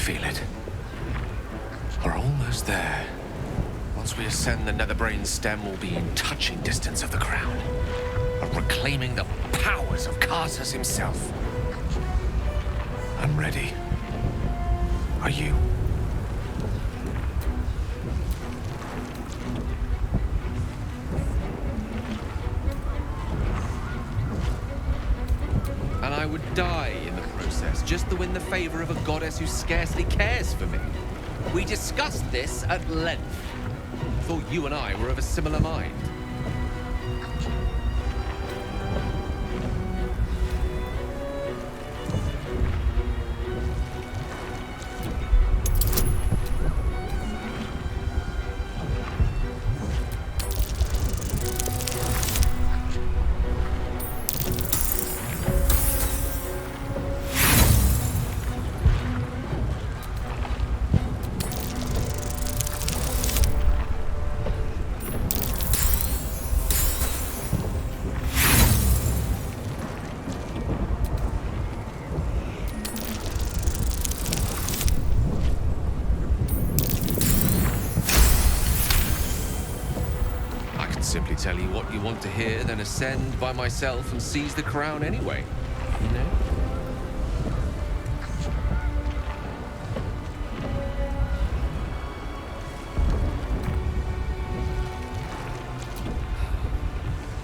feel it. We're almost there. Once we ascend, the Netherbrain stem will be in touching distance of the crown, but reclaiming the powers of Karsus himself. I'm ready. Are you? And I would die in the process, just to win the favor of a goddess who scarcely cares for me. We discussed this at length. Thought you and I were of a similar mind. Simply tell you what you want to hear, then ascend by myself and seize the crown anyway. You know?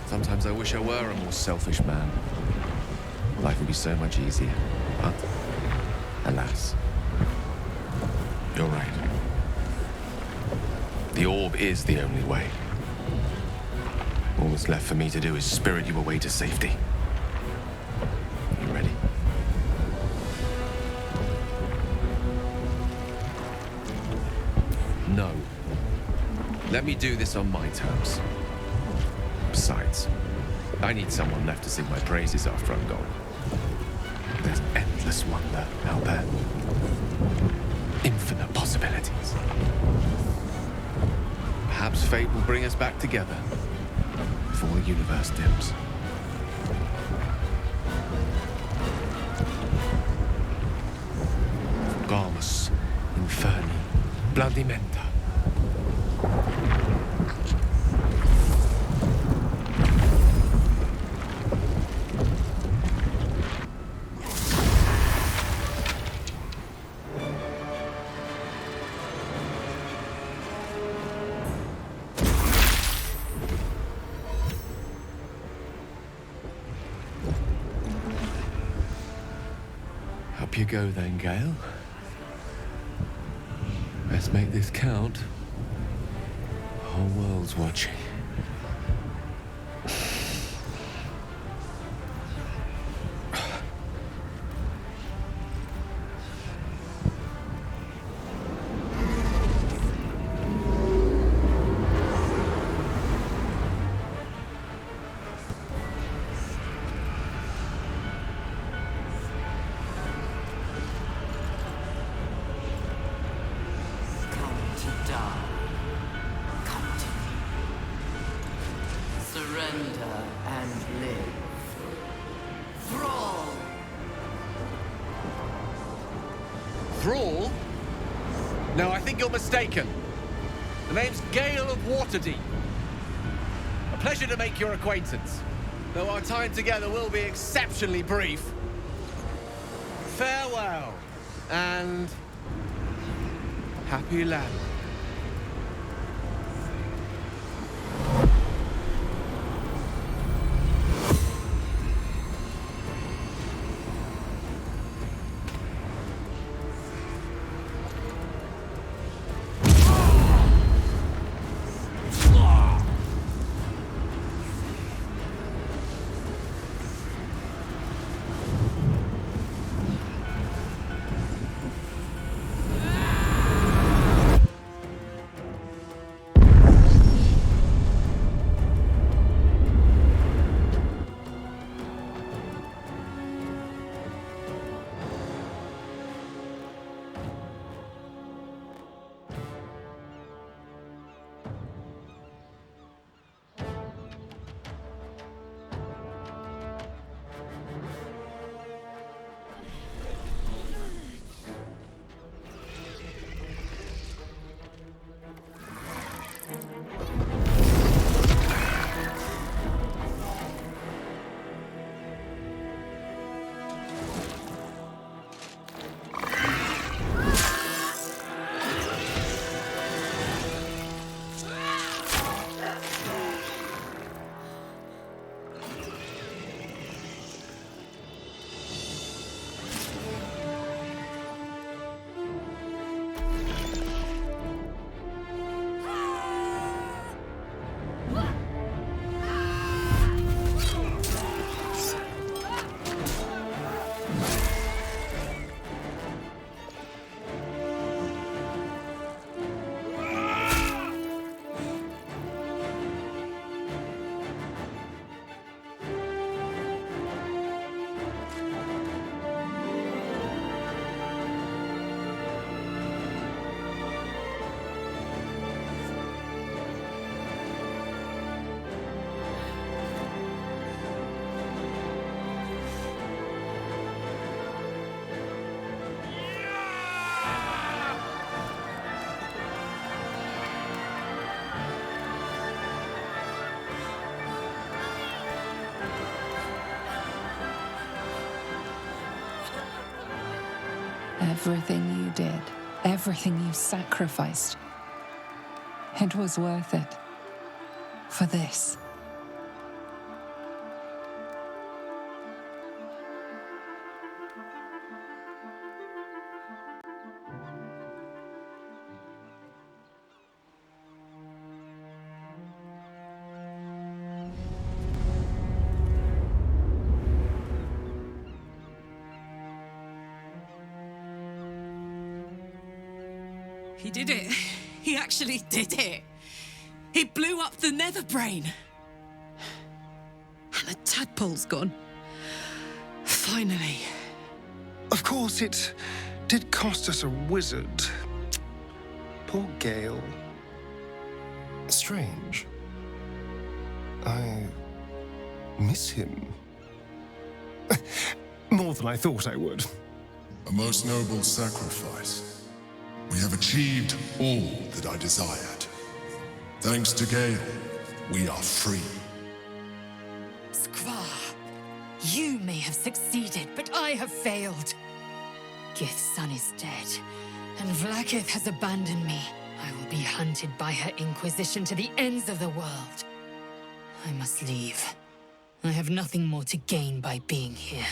Sometimes I wish I were a more selfish man. Life would be so much easier. But, alas, you're right. The orb is the only way. All that's left for me to do is spirit you away to safety. You ready? No. Let me do this on my terms. Besides, I need someone left to sing my praises after I'm gone. There's endless wonder out there. Infinite possibilities. Perhaps fate will bring us back together. Before the universe dims. Galmus, Inferni, Blandimenta. Up you go then, Gale. Let's make this count. The whole world's watching. Surrender and live. Thrall! Thrall? No, I think you're mistaken. The name's Gale of Waterdeep. A pleasure to make your acquaintance, though our time together will be exceptionally brief. Farewell, and happy land. Everything you did, everything you sacrificed, it was worth it. For this. He did it. He actually did it. He blew up the nether brain. And the tadpole's gone. Finally. Of course, it did cost us a wizard. Poor Gale. Strange. I miss him. More than I thought I would. A most noble sacrifice. We have achieved all that I desired. Thanks to Gale, we are free. Skvar, you may have succeeded, but I have failed. Gith's son is dead, and Vlaakith has abandoned me. I will be hunted by her Inquisition to the ends of the world. I must leave. I have nothing more to gain by being here.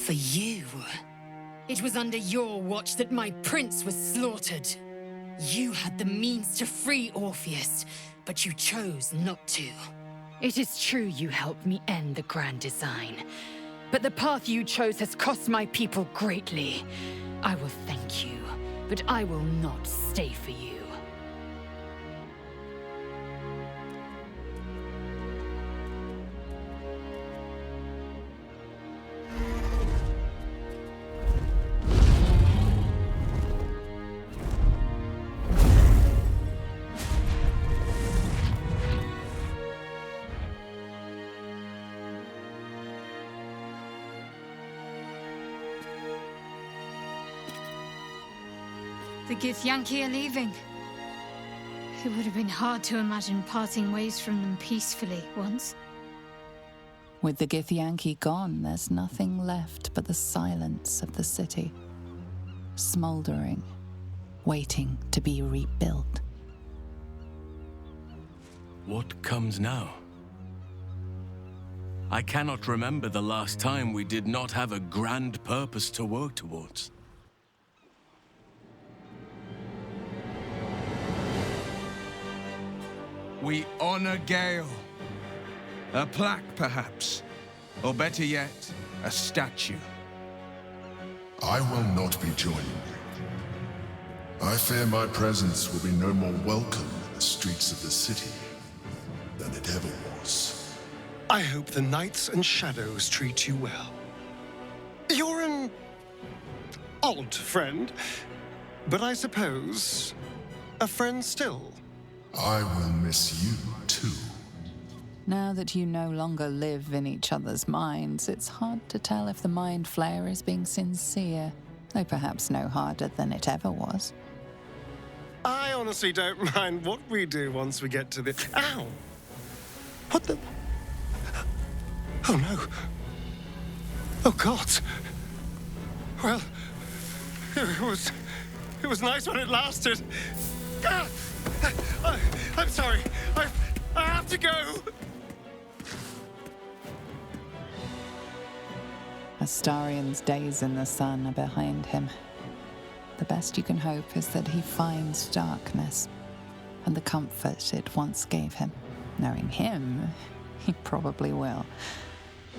For you. It was under your watch that my prince was slaughtered. You had the means to free Orpheus, but you chose not to. It is true you helped me end the Grand Design, but the path you chose has cost my people greatly. I will thank you, but I will not stay for you. The Githyanki are leaving. It would have been hard to imagine parting ways from them peacefully once. With the Githyanki gone, there's nothing left but the silence of the city. Smouldering, waiting to be rebuilt. What comes now? I cannot remember the last time we did not have a grand purpose to work towards. We honor Gale. A plaque, perhaps. Or better yet, a statue. I will not be joining you. I fear my presence will be no more welcome in the streets of the city than it ever was. I hope the Knights and Shadows treat you well. You're an odd friend, but I suppose a friend still. I will miss you, too. Now that you no longer live in each other's minds, it's hard to tell if the mind flayer is being sincere, though perhaps no harder than it ever was. I honestly don't mind what we do once we get to the... Ow! What the... Oh, no. Oh, God. Well, it was nice when it lasted. Ah! I'm sorry. I have to go. Astarion's days in the sun are behind him. The best you can hope is that he finds darkness and the comfort it once gave him. Knowing him, he probably will.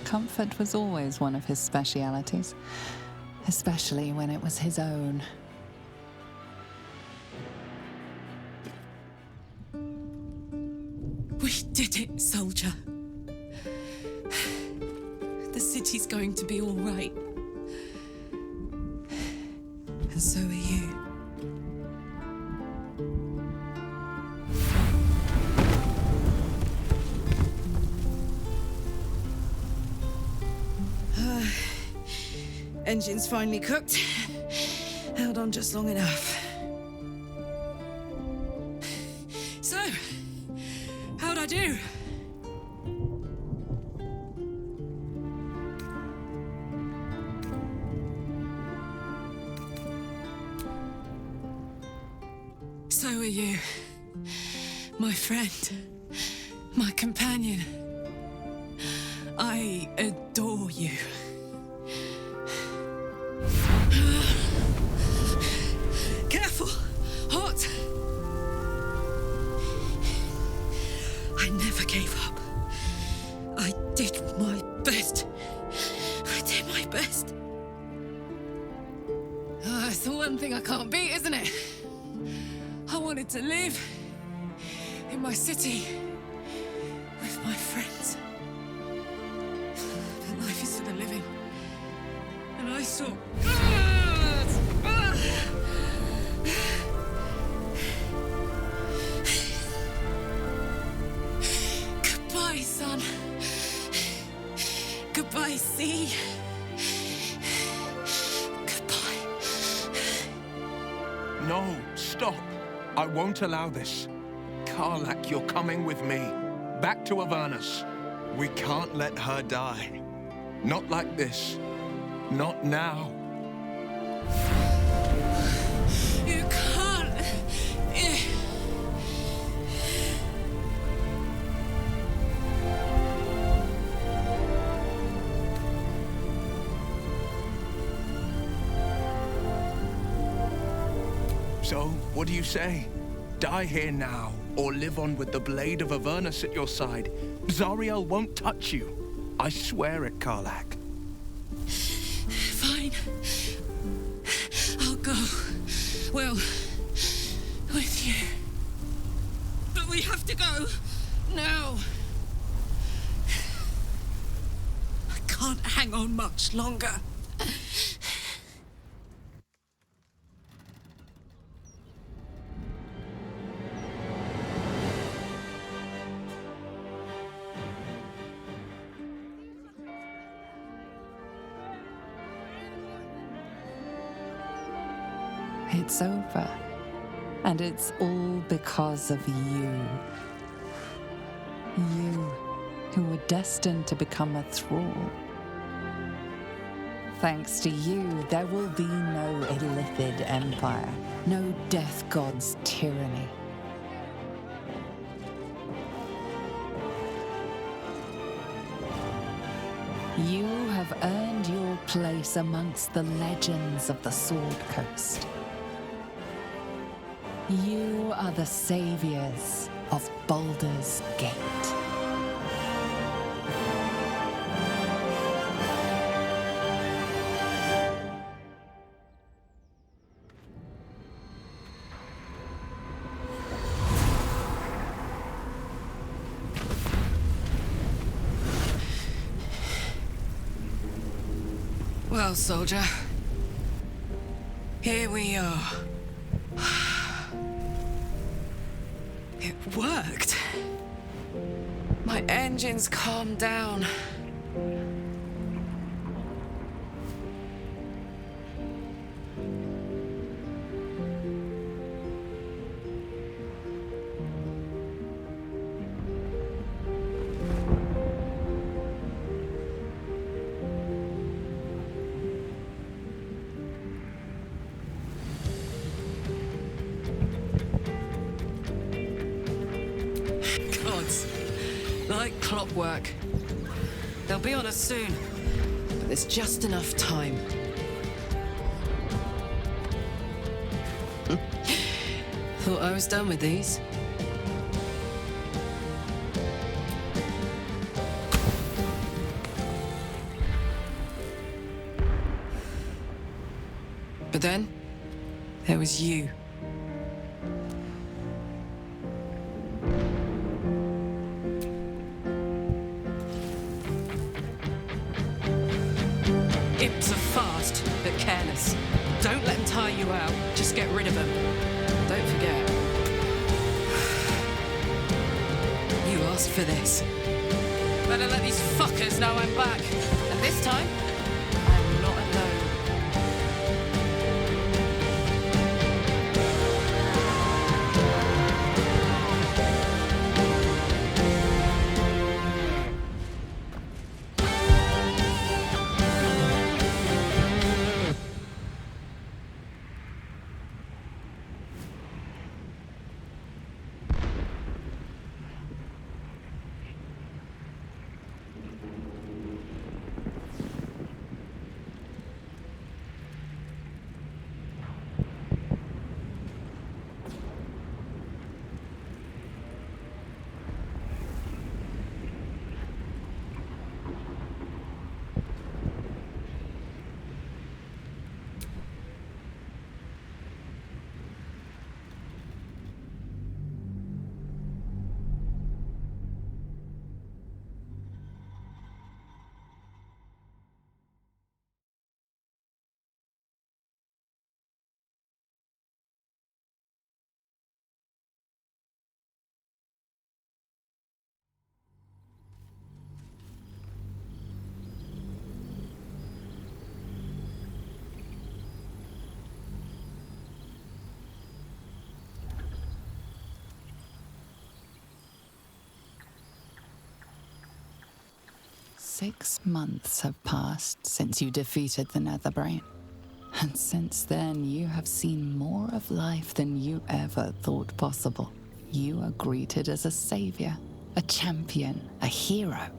Comfort was always one of his specialities, especially when it was his own. We did it, soldier. The city's going to be all right. And so are you. Engine's finally cooked. Held on just long enough. So, how'd I do? So are you. My friend. My companion. I adore you. Careful! Hot! I never gave up. I did my best. I did my best. It's the one thing I can't beat, isn't it? I wanted to live in my city with my friends. But life is for the living. And I saw... Goodbye, son. Goodbye, sea. Goodbye. No, stop. I won't allow this. Karlach, you're coming with me. Back to Avernus. We can't let her die. Not like this. Not now. You can't. So, what do you say? Die here now, or live on with the blade of Avernus at your side. Zariel won't touch you. I swear it, Karlach. Fine. I'll go. Well, with you. But we have to go. Now. I can't hang on much longer. It's over. And it's all because of you. You, who were destined to become a thrall. Thanks to you, there will be no illithid empire, no death god's tyranny. You have earned your place amongst the legends of the Sword Coast. You are the saviors of Baldur's Gate. Well, soldier, here we are. It worked. My engines calmed down. Like clockwork. They'll be on us soon, but there's just enough time. Thought I was done with these. But then, there was you. Imps are fast, but careless. Don't let them tire you out. Just get rid of them. Don't forget. You asked for this. Better let these fuckers know I'm back. And this time, I'm not alone. 6 months have passed since you defeated the Netherbrain. And since then, you have seen more of life than you ever thought possible. You are greeted as a savior, a champion, a hero.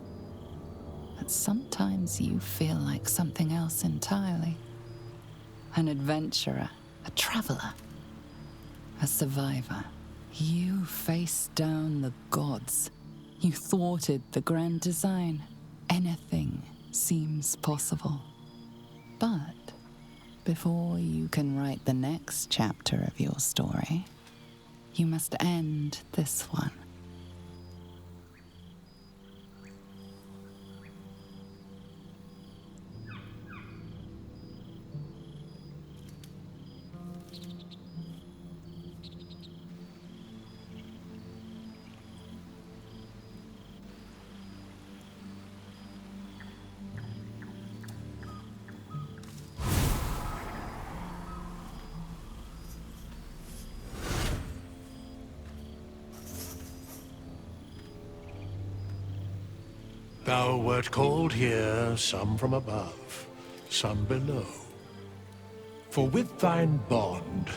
But sometimes you feel like something else entirely. An adventurer, a traveler, a survivor. You faced down the gods. You thwarted the grand design. Anything seems possible. But before you can write the next chapter of your story, you must end this one. Thou wert called here, some from above, some below. For with thine bond,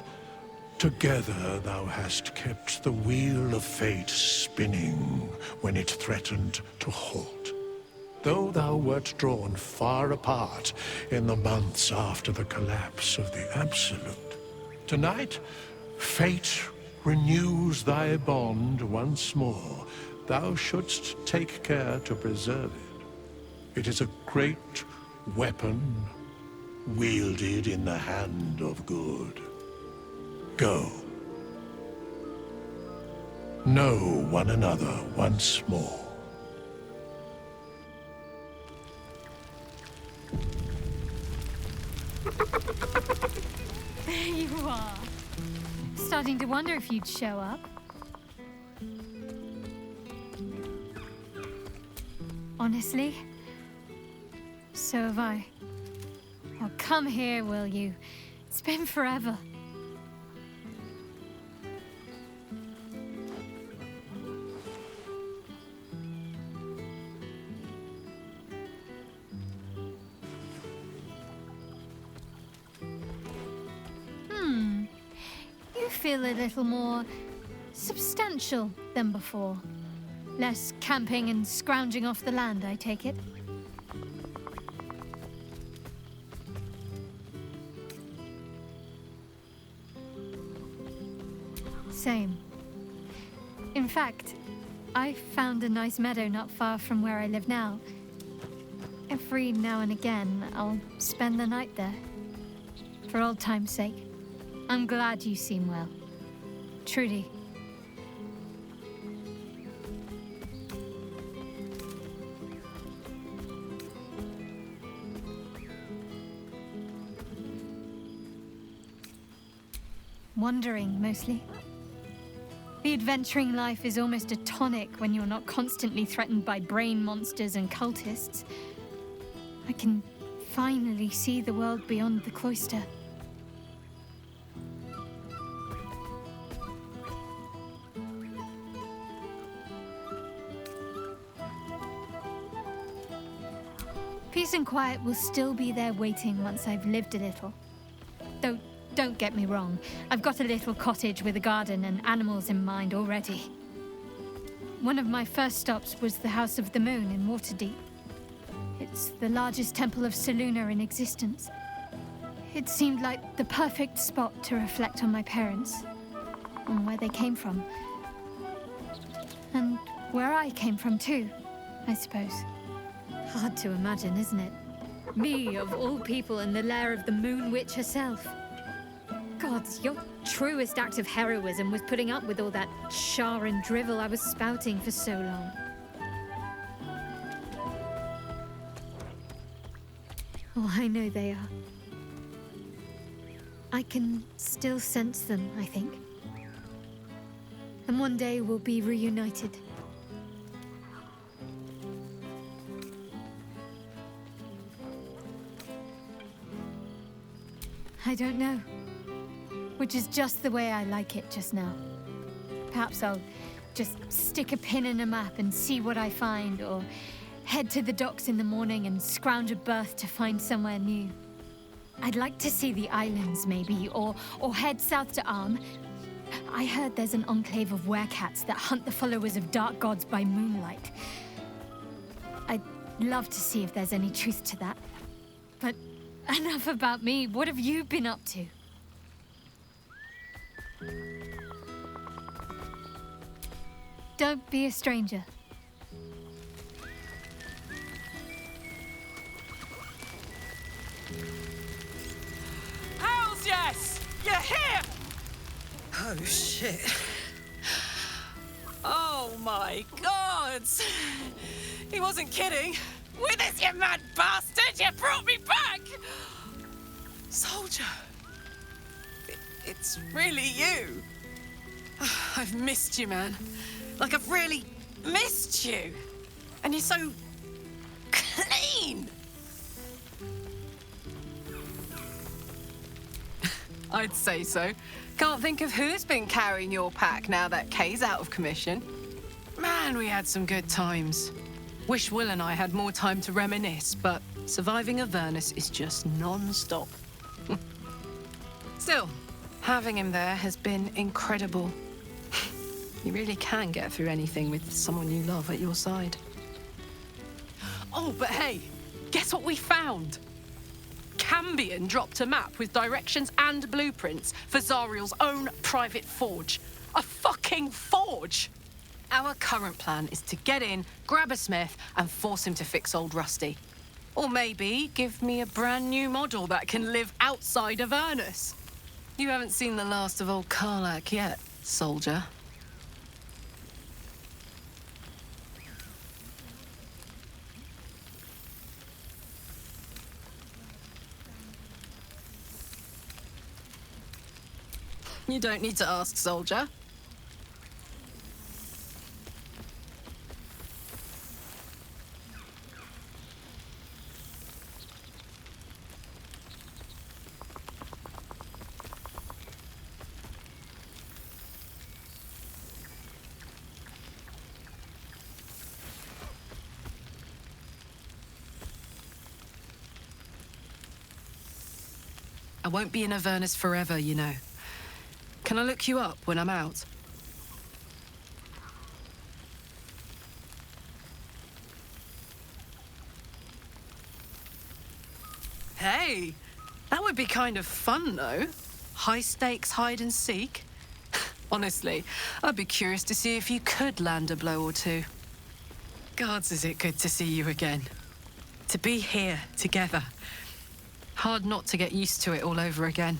together thou hast kept the wheel of fate spinning when it threatened to halt. Though thou wert drawn far apart in the months after the collapse of the Absolute, tonight, fate renews thy bond once more. Thou shouldst take care to preserve it. It is a great weapon wielded in the hand of good. Go. Know one another once more. There you are. Starting to wonder if you'd show up. Honestly, so have I. Oh, come here, will you? It's been forever. You feel a little more substantial than before. Less camping and scrounging off the land, I take it? Same. In fact, I found a nice meadow not far from where I live now. Every now and again, I'll spend the night there. For old time's sake. I'm glad you seem well. Truly. Wandering, mostly. The adventuring life is almost a tonic when you're not constantly threatened by brain monsters and cultists. I can finally see the world beyond the cloister. Peace and quiet will still be there waiting once I've lived a little. Though, don't get me wrong, I've got a little cottage with a garden and animals in mind already. One of my first stops was the House of the Moon in Waterdeep. It's the largest temple of Selûne in existence. It seemed like the perfect spot to reflect on my parents, on where they came from. And where I came from too, I suppose. Hard to imagine, isn't it? Me, of all people, in the lair of the Moon Witch herself. Gods, your truest act of heroism was putting up with all that char and drivel I was spouting for so long. Oh, I know they are. I can still sense them, I think. And one day we'll be reunited. I don't know. Which is just the way I like it just now. Perhaps I'll just stick a pin in a map and see what I find, or head to the docks in the morning and scrounge a berth to find somewhere new. I'd like to see the islands, maybe, or head south to Arm. I heard there's an enclave of werecats that hunt the followers of dark gods by moonlight. I'd love to see if there's any truth to that. But enough about me. What have you been up to? Don't be a stranger. Hells yes! You're here! Oh, shit. Oh my god! He wasn't kidding. With us, you mad bastard! You brought me back! Soldier. It's really you. I've missed you, man. Like, I've really missed you. And you're so clean. I'd say so. Can't think of who's been carrying your pack now that Kay's out of commission. Man, we had some good times. Wish Will and I had more time to reminisce, but surviving Avernus is just non-stop. Still, having him there has been incredible. You really can get through anything with someone you love at your side. Oh, but hey, guess what we found? Cambion dropped a map with directions and blueprints for Zariel's own private forge. A fucking forge! Our current plan is to get in, grab a smith, and force him to fix old Rusty. Or maybe give me a brand new model that can live outside of Avernus. You haven't seen the last of old Karlach yet, soldier. You don't need to ask, soldier. I won't be in Avernus forever, you know. Can I look you up when I'm out? Hey, that would be kind of fun, though. High-stakes hide and seek. Honestly, I'd be curious to see if you could land a blow or two. Gods, is it good to see you again. To be here, together. Hard not to get used to it all over again.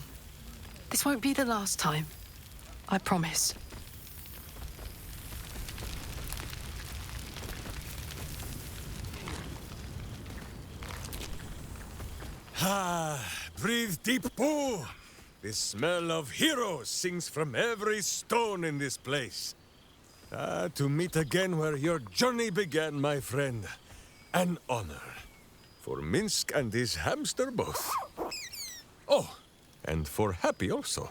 This won't be the last time. I promise. Ah, breathe deep, Pooh. The smell of heroes sings from every stone in this place. Ah, to meet again where your journey began, my friend. An honor. For Minsk and his hamster both. Oh, and for Happy also.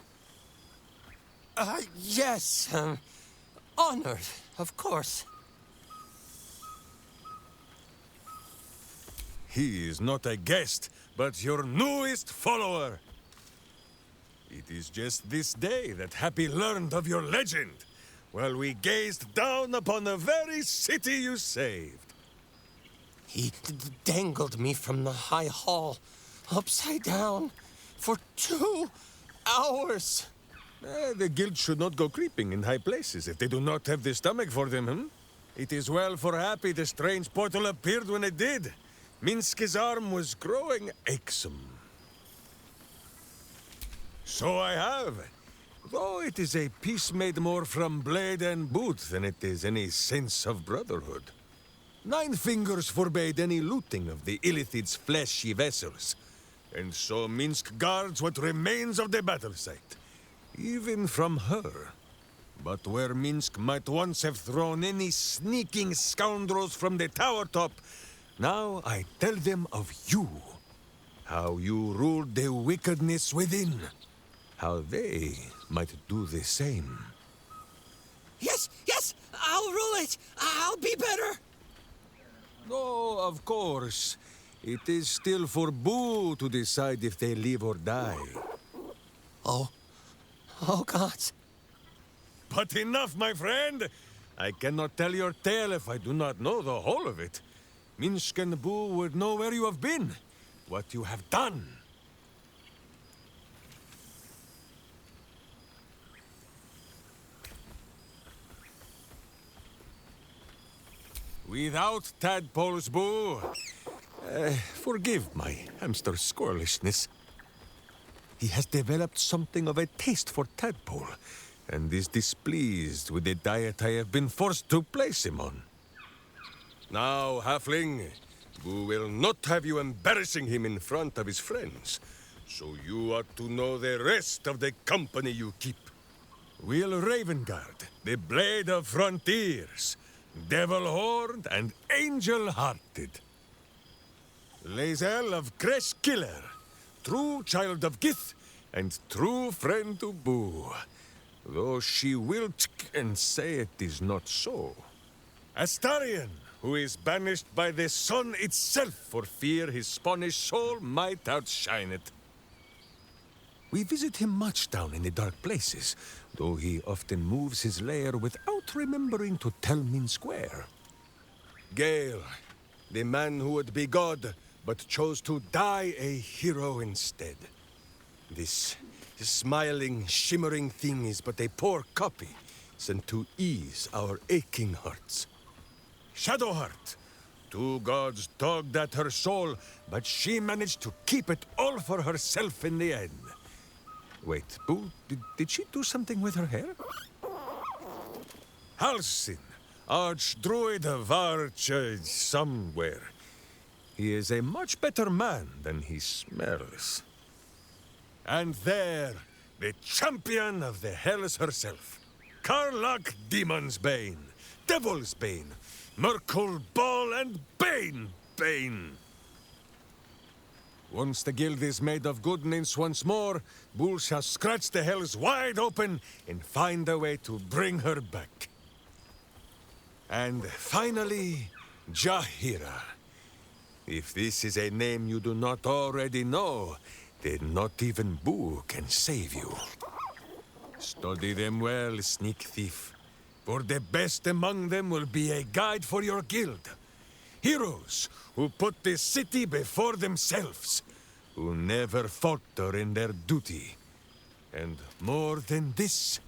Yes. Honored, of course. He is not a guest, but your newest follower. It is just this day that Happy learned of your legend, while we gazed down upon the very city you saved. He dangled me from the high hall, upside down, for 2 hours. The guild should not go creeping in high places if they do not have the stomach for them, hmm? It is well for Happy the strange portal appeared when it did. Minsk's arm was growing achsome. So I have. Though it is a piece made more from blade and boot than it is any sense of brotherhood. 9 fingers forbade any looting of the Illithid's fleshy vessels. And so Minsk guards what remains of the battle site. Even from her. But where Minsk might once have thrown any sneaking scoundrels from the tower top, now I tell them of you. How you ruled the wickedness within. How they might do the same. Yes, I'll rule it. I'll be better. Oh, of course. It is still for Boo to decide if they live or die. Oh gods. But enough, my friend! I cannot tell your tale if I do not know the whole of it. Minsk and Boo would know where you have been, what you have done. Without tadpoles, Boo. Forgive my hamster squirrelishness. He has developed something of a taste for tadpole, and is displeased with the diet I have been forced to place him on. Now, halfling, Boo will not have you embarrassing him in front of his friends, so you ought to know the rest of the company you keep. Will Ravengard, the Blade of Frontiers, Devil-Horned and Angel-Hearted. Lae'zel of Creshkiller, true child of Gith and true friend to Boo, though she will and say it is not so. Astarion, who is banished by the sun itself for fear his Spanish soul might outshine it. We visit him much down in the dark places, though he often moves his lair without remembering to tell me square. Gale, the man who would be God, but chose to die a hero instead. This smiling, shimmering thing is but a poor copy, sent to ease our aching hearts. Shadowheart, two gods tugged at her soul, but she managed to keep it all for herself in the end. Wait, Boo, did she do something with her hair? Halsin, Archdruid of Arch... somewhere. He is a much better man than he smells. And there, the champion of the Hells herself. Karlach Demon's Bane, Devil's Bane, Merkul Ball and Bane. Once the guild is made of goodness once more, Bull shall scratch the hells wide open and find a way to bring her back. And finally, Jahira. If this is a name you do not already know, then not even Boo can save you. Study them well, sneak thief, for the best among them will be a guide for your guild. Heroes who put the city before themselves, who never falter in their duty. And more than this,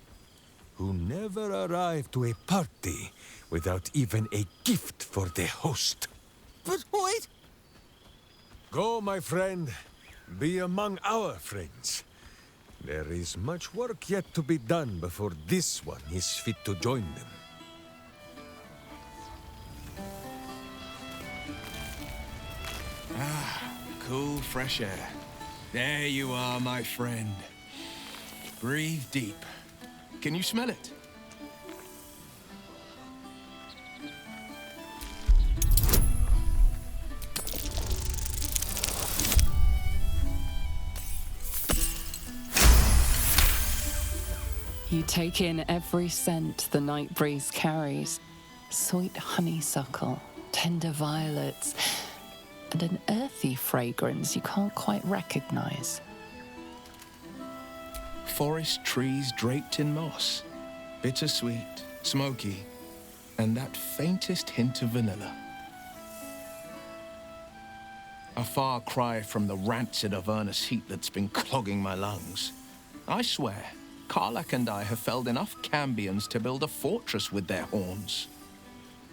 who never arrive to a party without even a gift for the host. But wait! Go, my friend. Be among our friends. There is much work yet to be done before this one is fit to join them. Cool, fresh air. There you are, my friend. Breathe deep. Can you smell it? You take in every scent the night breeze carries. Sweet honeysuckle, tender violets, and an earthy fragrance you can't quite recognize. Forest trees draped in moss. Bittersweet, smoky, and that faintest hint of vanilla. A far cry from the rancid Avernus heat that's been clogging my lungs. I swear, Karlach and I have felled enough cambions to build a fortress with their horns.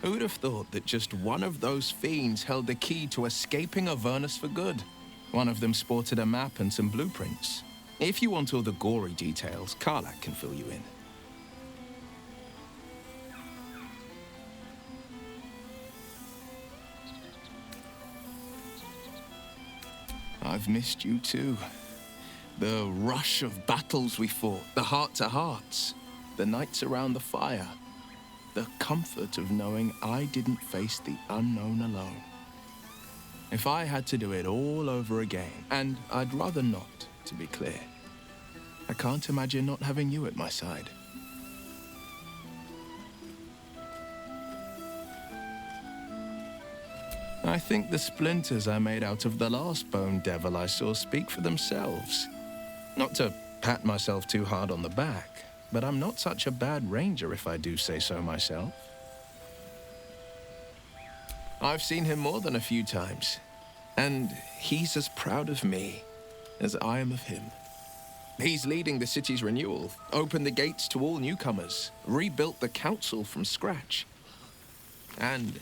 Who'd have thought that just one of those fiends held the key to escaping Avernus for good? One of them sported a map and some blueprints. If you want all the gory details, Karlach can fill you in. I've missed you too. The rush of battles we fought, the heart-to-hearts, the nights around the fire, the comfort of knowing I didn't face the unknown alone. If I had to do it all over again, and I'd rather not, to be clear, I can't imagine not having you at my side. I think the splinters I made out of the last bone devil I saw speak for themselves. Not to pat myself too hard on the back, but I'm not such a bad ranger if I do say so myself. I've seen him more than a few times, and he's as proud of me as I am of him. He's leading the city's renewal, opened the gates to all newcomers, rebuilt the council from scratch. And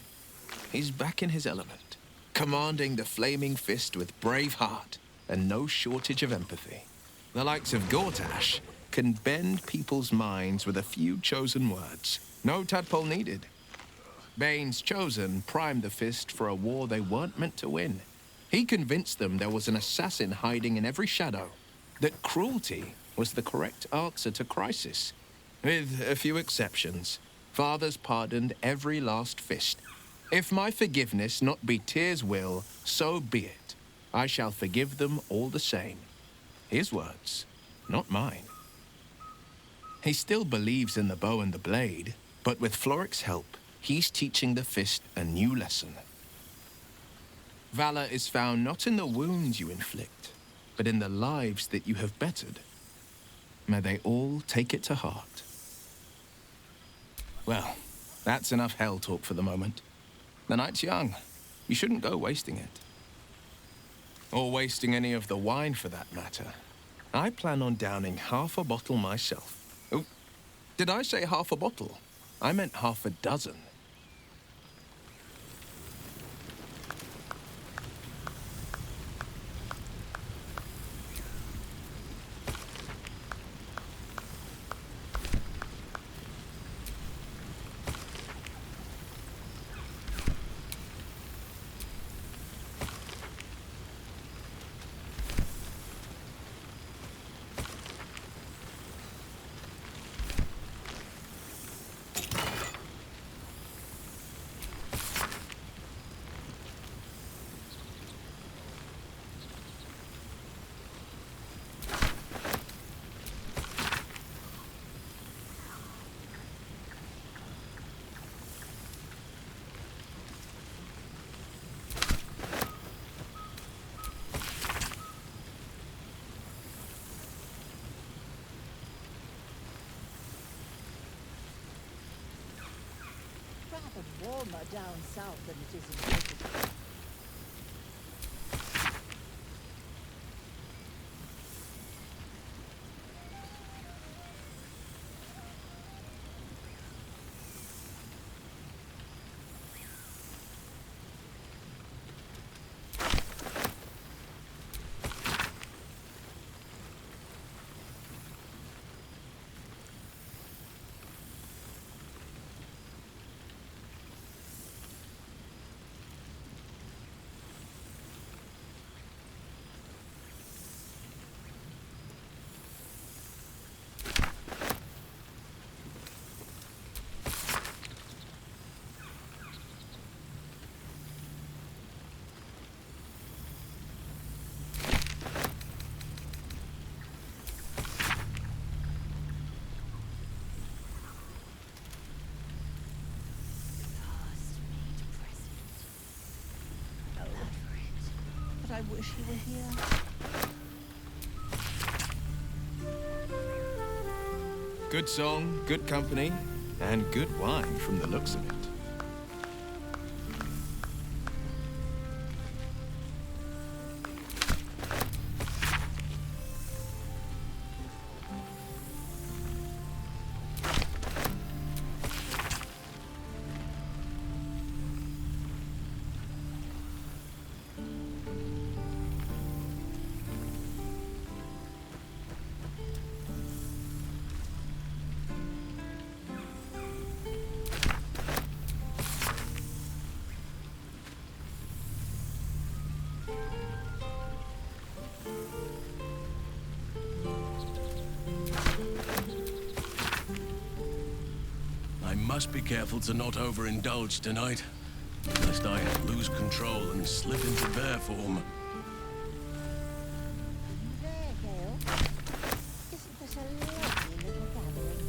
he's back in his element, commanding the Flaming Fist with brave heart and no shortage of empathy. The likes of Gortash can bend people's minds with a few chosen words. No tadpole needed. Bane's Chosen primed the Fist for a war they weren't meant to win. He convinced them there was an assassin hiding in every shadow, that cruelty was the correct answer to crisis. With a few exceptions, fathers pardoned every last fist. If my forgiveness not be Tyr's will, so be it. I shall forgive them all the same. His words, not mine. He still believes in the bow and the blade, but with Floric's help, he's teaching the fist a new lesson. Valor is found not in the wounds you inflict, but in the lives that you have bettered. May they all take it to heart. Well, that's enough hell talk for the moment. The night's young. You shouldn't go wasting it. Or wasting any of the wine for that matter. I plan on downing half a bottle myself. Oh, did I say half a bottle? I meant half a dozen. Warmer down south than it is in Britain. I wish he were here. Good song, good company, and good wine from the looks of it. Must be careful to not overindulge tonight, lest I lose control and slip into bear form. There, Gale. Isn't this a lovely little gathering?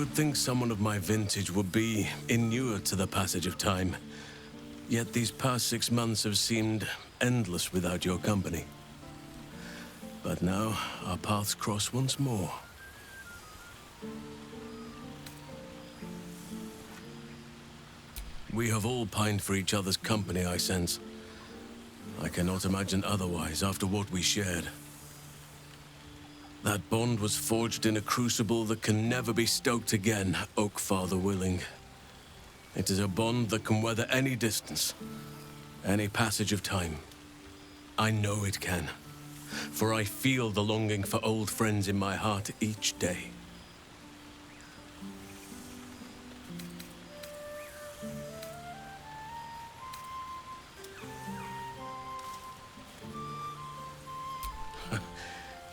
would think someone of my vintage would be inured to the passage of time. Yet these past 6 months have seemed endless without your company. But now, our paths cross once more. We have all pined for each other's company, I sense. I cannot imagine otherwise after what we shared. That bond was forged in a crucible that can never be stoked again, Oak Father willing. It is a bond that can weather any distance, any passage of time. I know it can, for I feel the longing for old friends in my heart each day.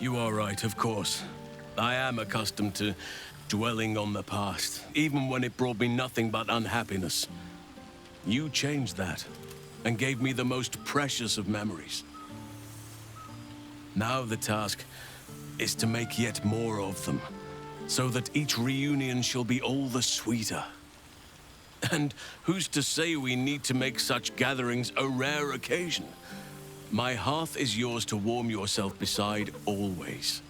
You are right, of course. I am accustomed to dwelling on the past, even when it brought me nothing but unhappiness. You changed that, and gave me the most precious of memories. Now the task is to make yet more of them, so that each reunion shall be all the sweeter. And who's to say we need to make such gatherings a rare occasion? My hearth is yours to warm yourself beside always.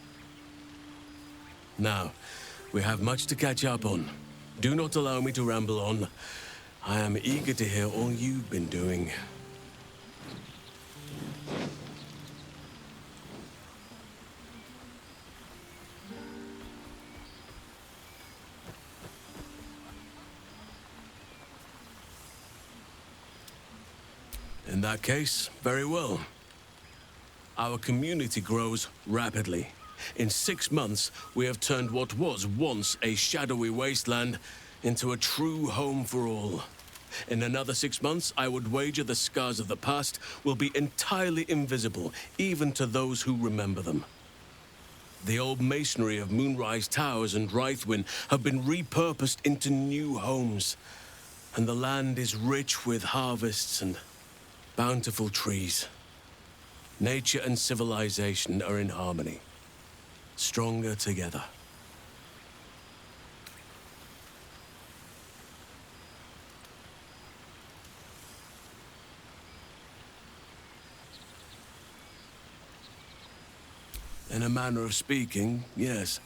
Now, we have much to catch up on. Do not allow me to ramble on. I am eager to hear all you've been doing. In that case, very well. Our community grows rapidly. In 6 months, we have turned what was once a shadowy wasteland into a true home for all. In another 6 months, I would wager the scars of the past will be entirely invisible, even to those who remember them. The old masonry of Moonrise Towers and Rythwin have been repurposed into new homes, and the land is rich with harvests and bountiful trees. Nature and civilization are in harmony, stronger together. In a manner of speaking, yes.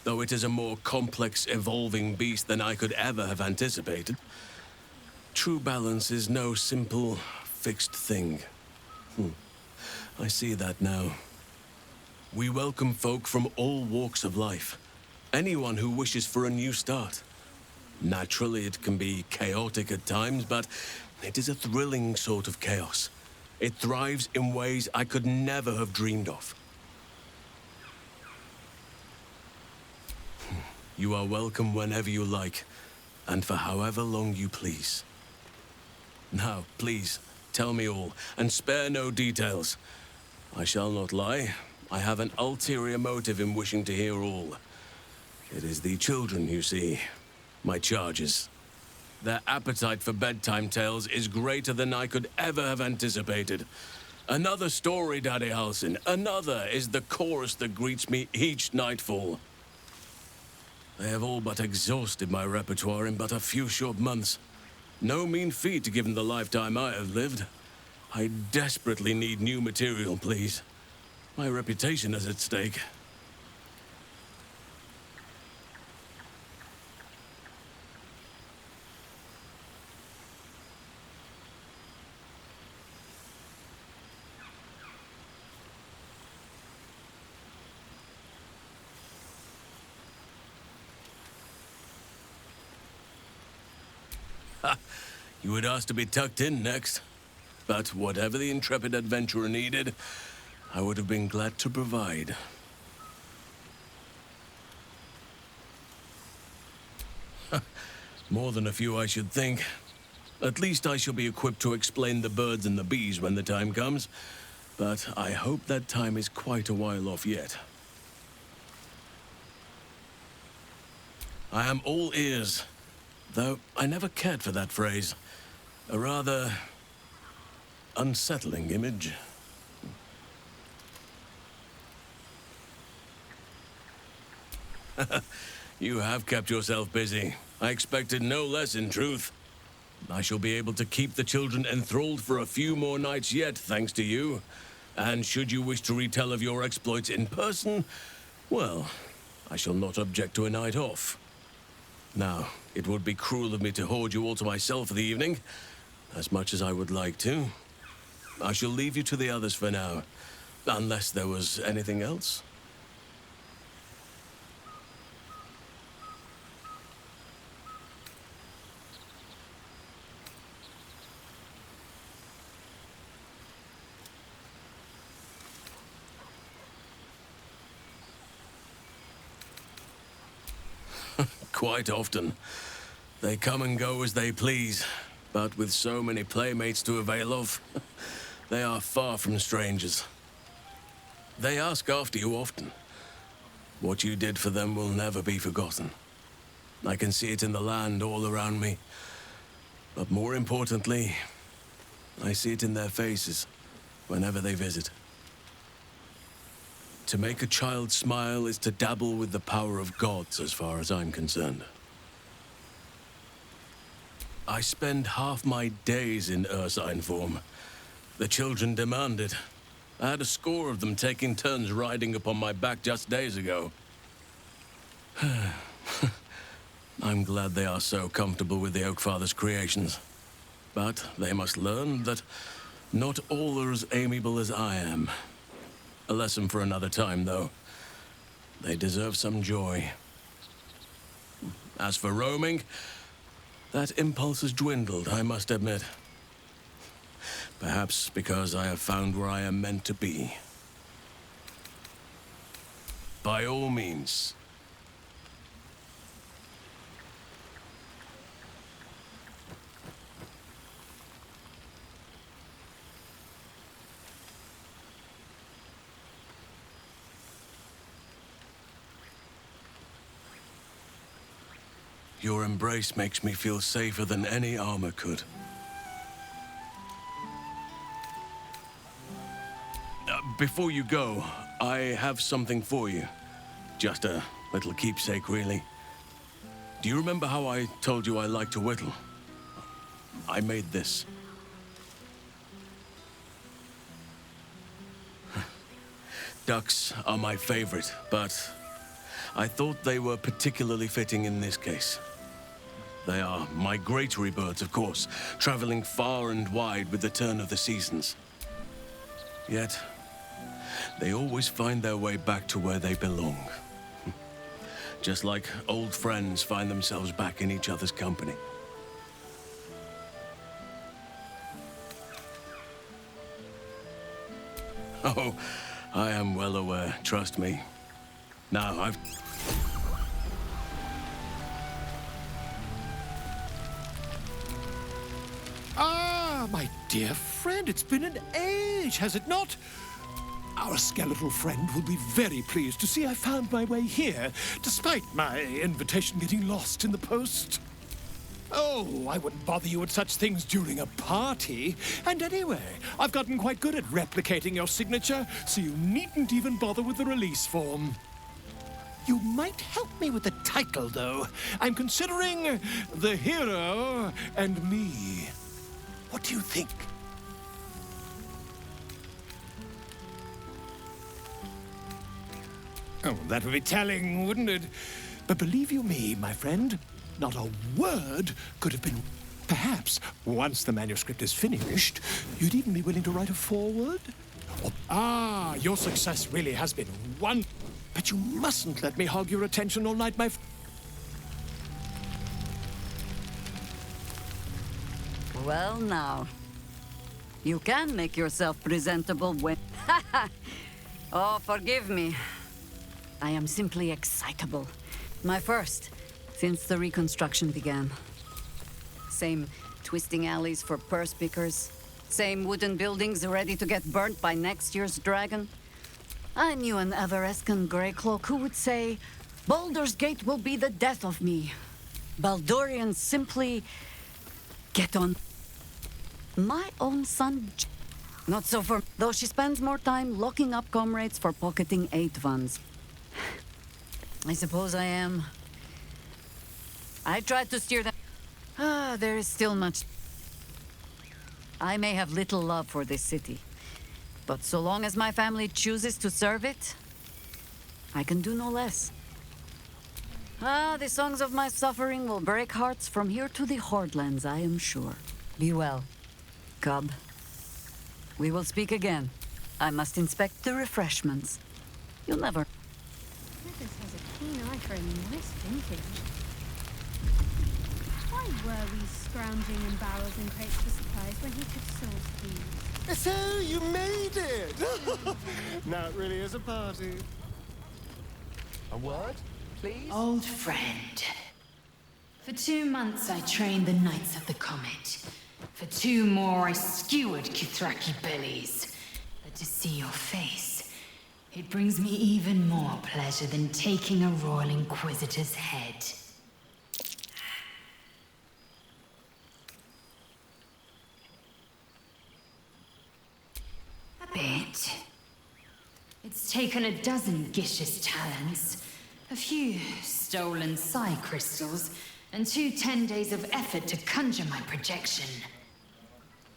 Though it is a more complex, evolving beast than I could ever have anticipated. True balance is no simple, fixed thing. I see that now. We welcome folk from all walks of life. Anyone who wishes for a new start. Naturally, it can be chaotic at times, but it is a thrilling sort of chaos. It thrives in ways I could never have dreamed of. You are welcome whenever you like, and for however long you please. Now, please, tell me all, and spare no details. I shall not lie. I have an ulterior motive in wishing to hear all. It is the children, you see, my charges. Their appetite for bedtime tales is greater than I could ever have anticipated. Another story, Daddy Halsin. Another is the chorus that greets me each nightfall. They have all but exhausted my repertoire in but a few short months. No mean feat given the lifetime I have lived. I desperately need new material, please. My reputation is at stake. You would ask to be tucked in next. But whatever the intrepid adventurer needed, I would have been glad to provide. More than a few, I should think. At least I shall be equipped to explain the birds and the bees when the time comes. But I hope that time is quite a while off yet. I am all ears, though I never cared for that phrase. A rather unsettling image. You have kept yourself busy. I expected no less, in truth. I shall be able to keep the children enthralled for a few more nights yet, thanks to you. And should you wish to retell of your exploits in person, well, I shall not object to a night off. Now, it would be cruel of me to hoard you all to myself for the evening, as much as I would like to. I shall leave you to the others for now, unless there was anything else. Quite often. They come and go as they please, but with so many playmates to avail of, they are far from strangers. They ask after you often. What you did for them will never be forgotten. I can see it in the land all around me. But more importantly, I see it in their faces whenever they visit. To make a child smile is to dabble with the power of gods, as far as I'm concerned. I spend half my days in ursine form. The children demand it. I had a score of them taking turns riding upon my back just days ago. I'm glad they are so comfortable with the Oak Father's creations. But they must learn that not all are as amiable as I am. A lesson for another time, though. They deserve some joy. As for roaming, that impulse has dwindled, I must admit. Perhaps because I have found where I am meant to be. By all means. Your embrace makes me feel safer than any armor could. Before you go, I have something for you. Just a little keepsake, really. Do you remember how I told you I like to whittle? I made this. Ducks are my favorite, but I thought they were particularly fitting in this case. They are migratory birds, of course, traveling far and wide with the turn of the seasons. Yet, they always find their way back to where they belong. Just like old friends find themselves back in each other's company. Oh, I am well aware, trust me. Now, I've... Ah, my dear friend, it's been an age, has it not? Our skeletal friend will be very pleased to see I found my way here, despite my invitation getting lost in the post. Oh, I wouldn't bother you with such things during a party. And anyway, I've gotten quite good at replicating your signature, so you needn't even bother with the release form. You might help me with the title, though. I'm considering The Hero and Me. What do you think? Oh, that would be telling, wouldn't it? But believe you me, my friend, not a word could have been... Perhaps, once the manuscript is finished, you'd even be willing to write a foreword? Oh, your success really has been one... But you mustn't let me hog your attention all night, my... Well, now. You can make yourself presentable when... Oh, forgive me. I am simply excitable. My first, since the reconstruction began. Same twisting alleys for purse pickers. Same wooden buildings ready to get burnt by next year's dragon. I knew an Everescan Greycloak who would say, Baldur's Gate will be the death of me. Baldurians simply get on. My own son, not so for... Though she spends more time locking up comrades for pocketing 8 ones. I suppose I am I tried to steer them. There is still much. I may have little love for this city, but so long as my family chooses to serve it, I can do no less. The songs of my suffering will break hearts from here to the Hordlands, I am sure. Be well, cub. We will speak again. I must inspect the refreshments. You'll never... Smithers has a keen eye for a nice vintage. Why were we scrounging in barrels and crates for supplies when he could source these? So, you made it! Now it really is a party. A word, please? Old friend. For 2 months I trained the Knights of the Comet. For 2 more I skewered Kithraki bellies. But to see your face, it brings me even more pleasure than taking a Royal Inquisitor's head. A bit. It's taken a dozen Gish's talents, a few stolen psi crystals, and 2 10 days of effort to conjure my projection.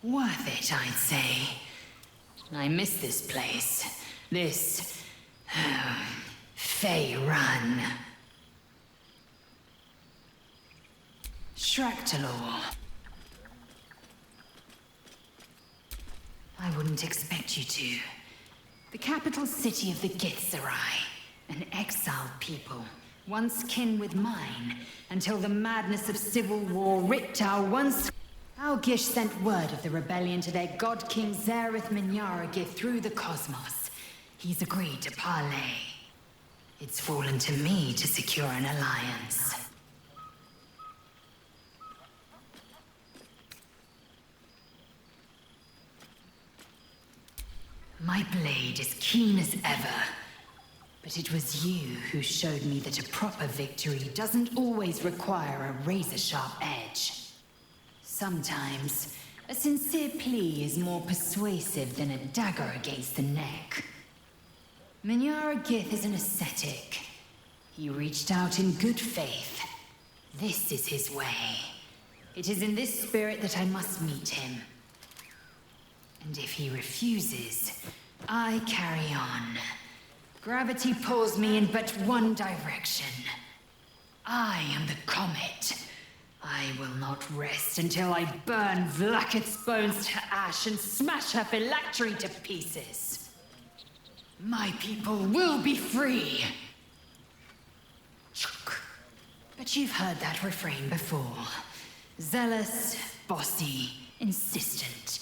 Worth it, I'd say. I miss this place. This... Fey Run. Shractalor. I wouldn't expect you to. The capital city of the Githzerai, an exiled people, once kin with mine, until the madness of civil war ripped our once... Our Gish sent word of the rebellion to their god king Zareth Minyaragith through the cosmos. He's agreed to parley. It's fallen to me to secure an alliance. My blade is keen as ever, but it was you who showed me that a proper victory doesn't always require a razor-sharp edge. Sometimes, a sincere plea is more persuasive than a dagger against the neck. Minyaragith is an ascetic. He reached out in good faith. This is his way. It is in this spirit that I must meet him. And if he refuses, I carry on. Gravity pulls me in but one direction. I am the comet. I will not rest until I burn Vlaakith's bones to ash and smash her phylactery to pieces. My people will be free. But you've heard that refrain before. Zealous, bossy, insistent.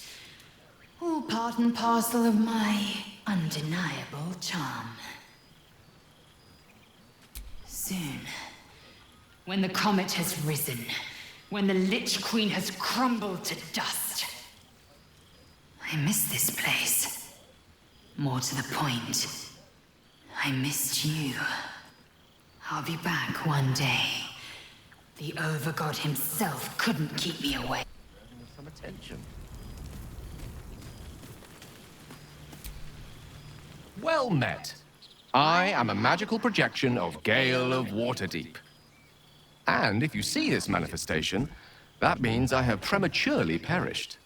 All part and parcel of my undeniable charm. Soon, when the comet has risen, when the Lich Queen has crumbled to dust, I miss this place. More to the point, I missed you. I'll be back one day. The Overgod himself couldn't keep me away. Some attention. Well met. I am a magical projection of Gale of Waterdeep. And if you see this manifestation, that means I have prematurely perished.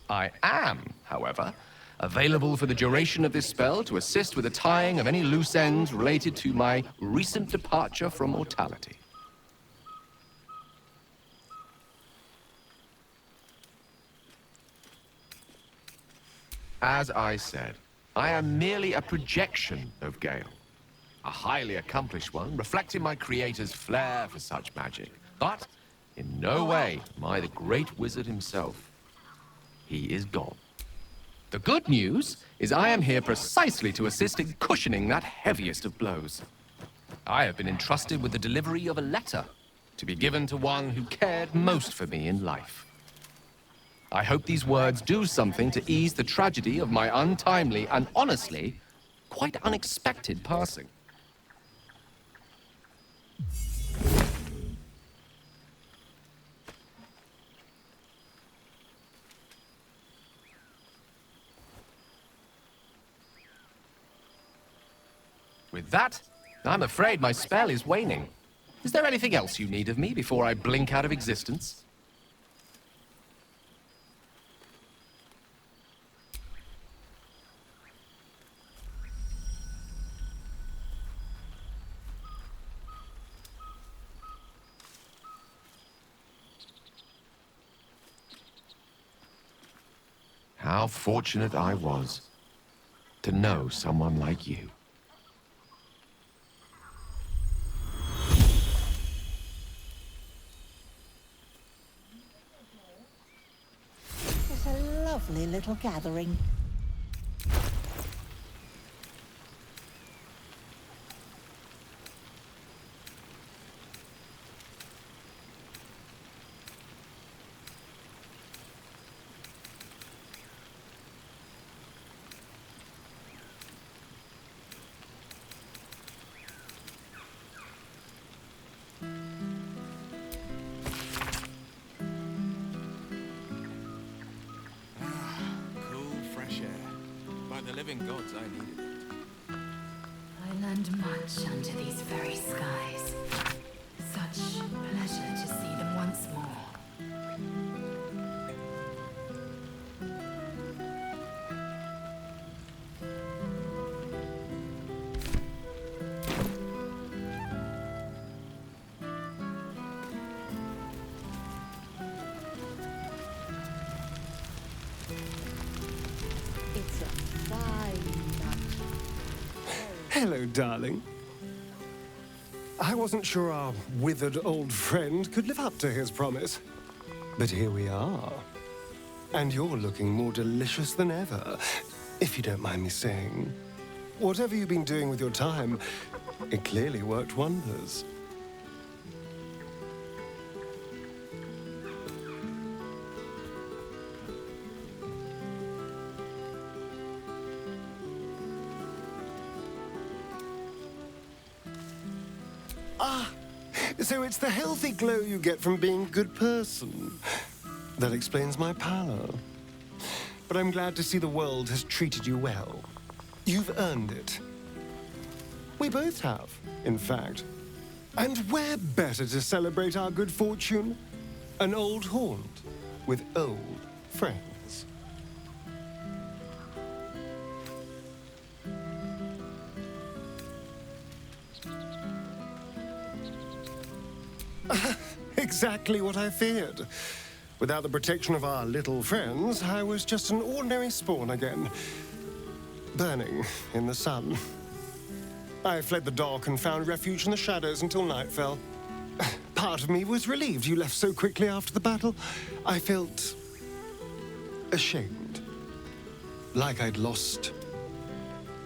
I am, however, available for the duration of this spell to assist with the tying of any loose ends related to my recent departure from mortality. As I said, I am merely a projection of Gale. A highly accomplished one, reflecting my creator's flair for such magic. But in no way am I the great wizard himself. He is gone. The good news is I am here precisely to assist in cushioning that heaviest of blows. I have been entrusted with the delivery of a letter to be given to one who cared most for me in life. I hope these words do something to ease the tragedy of my untimely and honestly, quite unexpected passing. With that, I'm afraid my spell is waning. Is there anything else you need of me before I blink out of existence? How fortunate I was to know someone like you. It's a lovely little gathering. The living gods, I needed it. I learned much under these very skies. Such pleasure to see them once more. It's a fine night. Hello, darling. I wasn't sure our withered old friend could live up to his promise. But here we are. And you're looking more delicious than ever, if you don't mind me saying. Whatever you've been doing with your time, it clearly worked wonders. Ah, so it's the healthy glow you get from being a good person. That explains my pallor. But I'm glad to see the world has treated you well. You've earned it. We both have, in fact. And where better to celebrate our good fortune? An old haunt with old friends. Exactly what I feared. Without the protection of our little friends, I was just an ordinary spawn again. Burning in the sun. I fled the dock and found refuge in the shadows until night fell. Part of me was relieved you left so quickly after the battle. I felt ashamed. Like I'd lost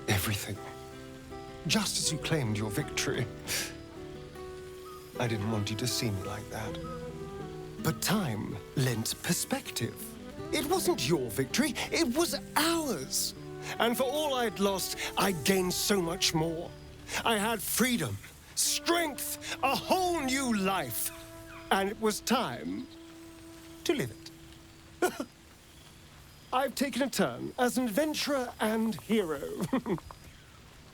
everything. Just as you claimed your victory. I didn't want you to see me like that. But time lent perspective. It wasn't your victory, it was ours. And for all I'd lost, I gained so much more. I had freedom, strength, a whole new life. And it was time to live it. I've taken a turn as an adventurer and hero.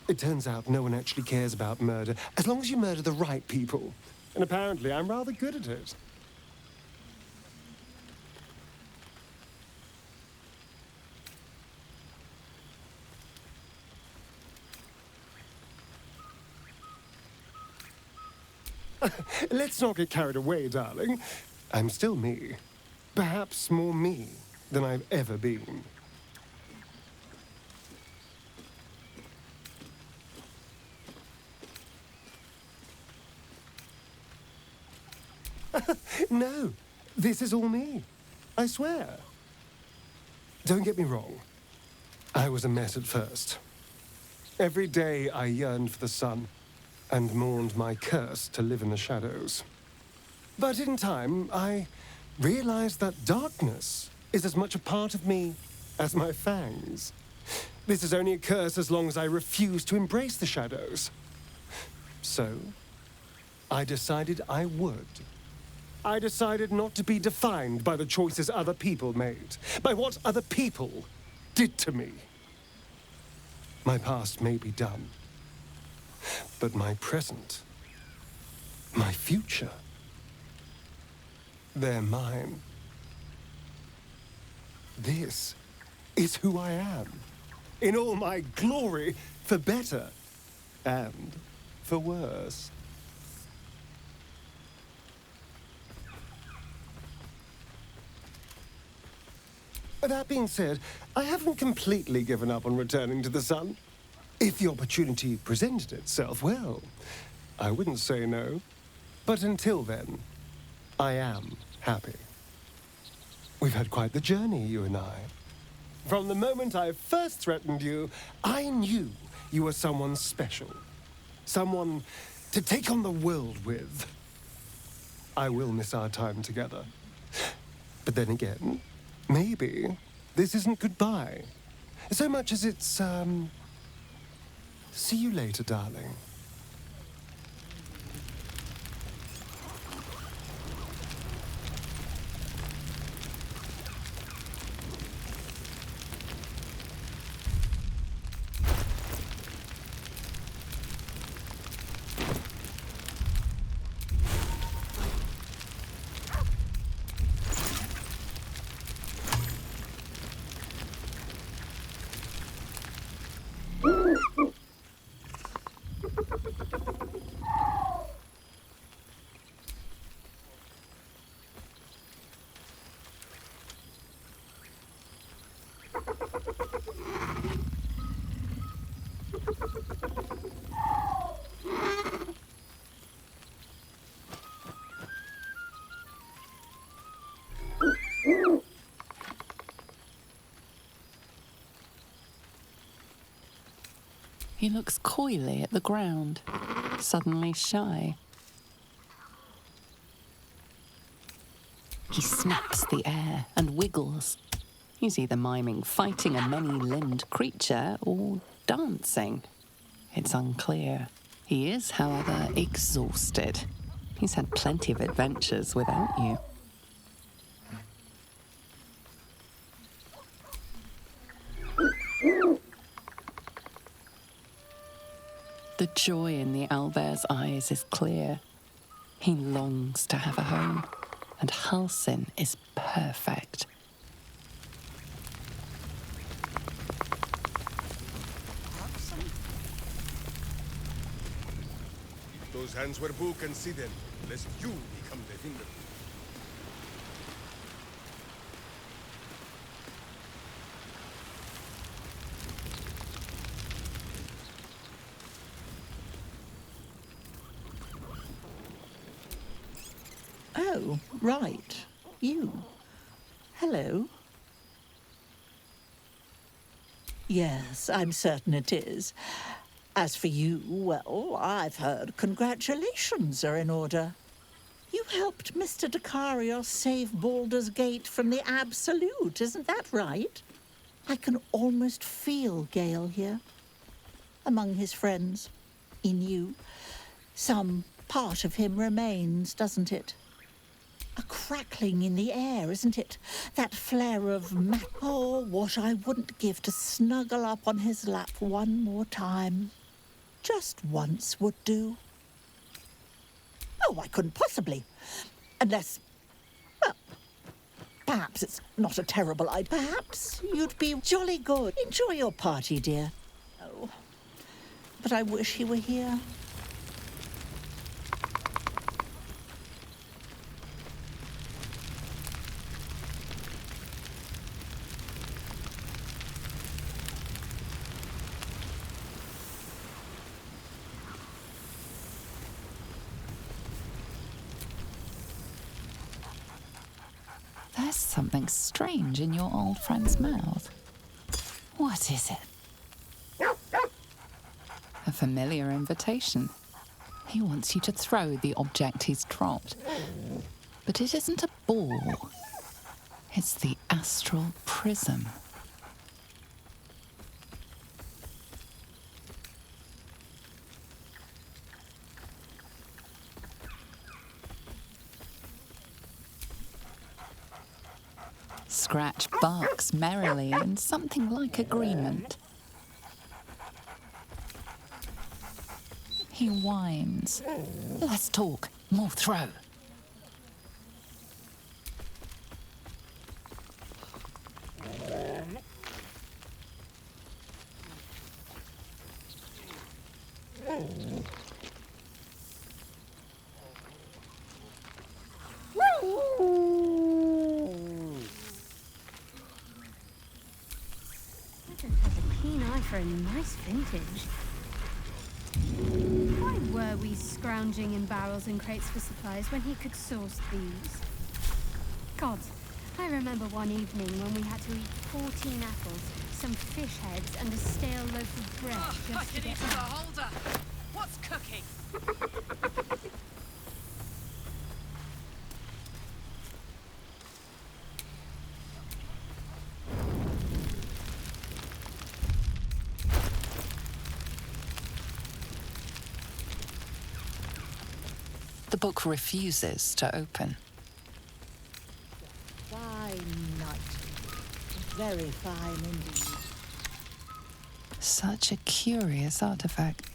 It turns out no one actually cares about murder, as long as you murder the right people. And apparently I'm rather good at it. Let's not get carried away, darling. I'm still me. Perhaps more me than I've ever been. No, this is all me. I swear. Don't get me wrong. I was a mess at first. Every day I yearned for the sun and mourned my curse to live in the shadows. But in time, I realized that darkness is as much a part of me as my fangs. This is only a curse as long as I refuse to embrace the shadows. So, I decided I would. I decided not to be defined by the choices other people made, by what other people did to me. My past may be done, but my present My future. They're mine. This is who I am. In all my glory, for better and for worse. That being said, I haven't completely given up on returning to the sun. If the opportunity presented itself, well, I wouldn't say no. But until then, I am happy. We've had quite the journey, you and I. From the moment I first threatened you, I knew you were someone special. Someone to take on the world with. I will miss our time together. But then again, maybe this isn't goodbye. So much as it's, see you later, darling. He looks coyly at the ground, suddenly shy. He snaps the air and wiggles. He's either miming fighting a many-limbed creature or dancing. It's unclear. He is, however, exhausted. He's had plenty of adventures without you. The joy in the owlbear's eyes is clear. He longs to have a home, and Halsin is perfect. Those hands where Boo can see them, lest you become the hinder. Oh, right. You. Hello. Yes, I'm certain it is. As for you, well, I've heard congratulations are in order. You helped Mr. Dekarios save Baldur's Gate from the absolute, isn't that right? I can almost feel Gale here. Among his friends. In you. Some part of him remains, doesn't it? A crackling in the air, isn't it? That flare of oh, what I wouldn't give to snuggle up on his lap one more time. Just once would do. Oh, I couldn't possibly. Unless, well, perhaps it's not a terrible idea. Perhaps you'd be jolly good. Enjoy your party, dear. Oh, but I wish he were here. There's something strange in your old friend's mouth. What is it? A familiar invitation. He wants you to throw the object he's dropped. But it isn't a ball. It's the astral prism. Scratch barks merrily in something like agreement. He whines. Less talk, more throw. For a nice vintage. Why were we scrounging in barrels and crates for supplies when he could source these? God, I remember one evening when we had to eat 14 apples, some fish heads, and a stale loaf of bread just to get the holder. What's cooking? The book refuses to open. Fine night. Very fine indeed. Such a curious artifact.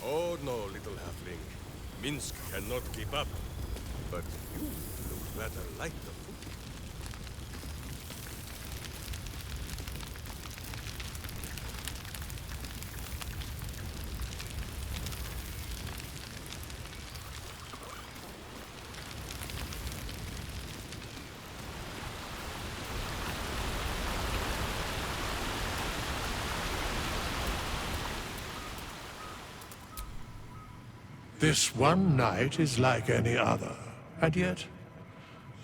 Oh no, little halfling. Minsk cannot keep up. But you look rather like the food. This one night is like any other, and yet,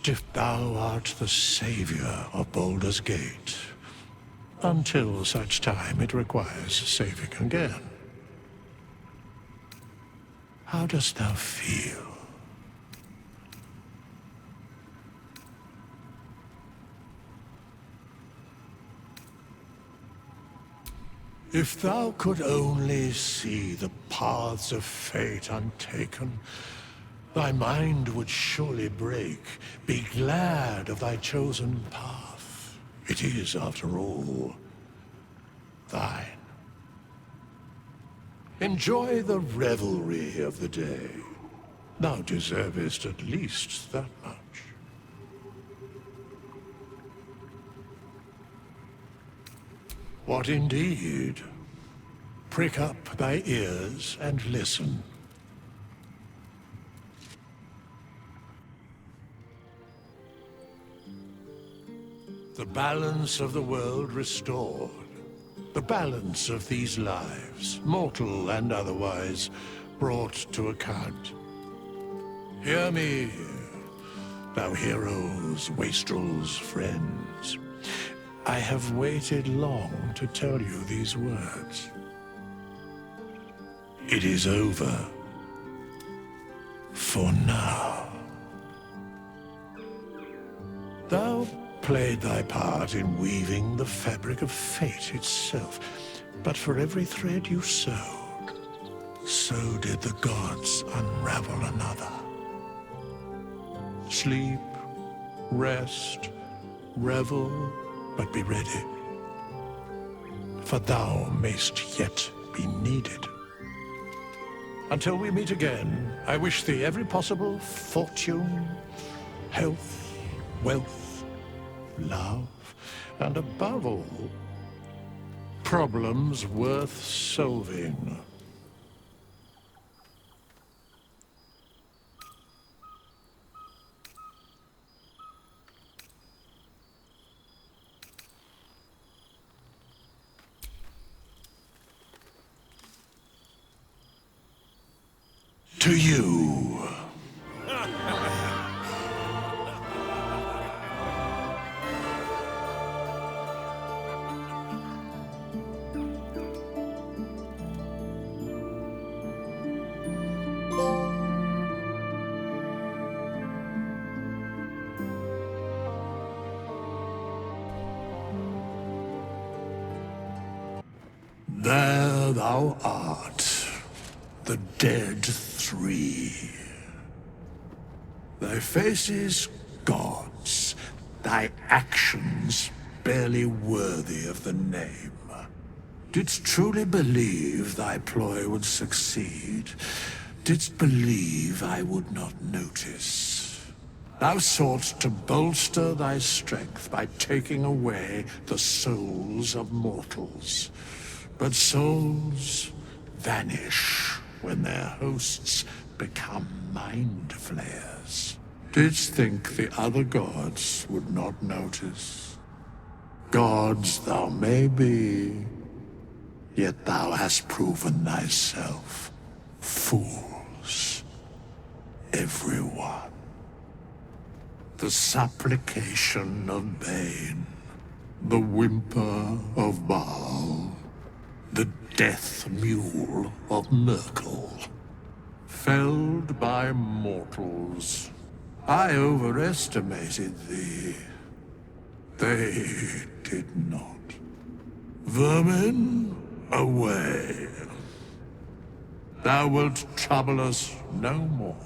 if thou art the savior of Baldur's Gate, until such time it requires saving again. How dost thou feel? If thou could only see the paths of fate untaken, thy mind would surely break. Be glad of thy chosen path. It is, after all, thine. Enjoy the revelry of the day. Thou deservest at least that much. What indeed? Prick up thy ears and listen. The balance of the world restored. The balance of these lives, mortal and otherwise, brought to account. Hear me, thou heroes, wastrels, friends. I have waited long to tell you these words. It is over. For now. Thou played thy part in weaving the fabric of fate itself, but for every thread you sewed, so did the gods unravel another. Sleep, rest, revel, but be ready, for thou mayst yet be needed. Until we meet again, I wish thee every possible fortune, health, wealth, love, and above all, problems worth solving. To you. There thou art, the dead 3. Thy faces gods, thy actions barely worthy of the name. Didst truly believe thy ploy would succeed? Didst believe I would not notice? Thou soughtst to bolster thy strength by taking away the souls of mortals. But souls vanish when their hosts become mind flayers. Didst think the other gods would not notice? Gods thou may be, yet thou hast proven thyself fools, everyone. The supplication of Bane, the whimper of Baal, the death mule of Merkel. Felled by mortals, I overestimated thee. They did not. Vermin, away. Thou wilt trouble us no more.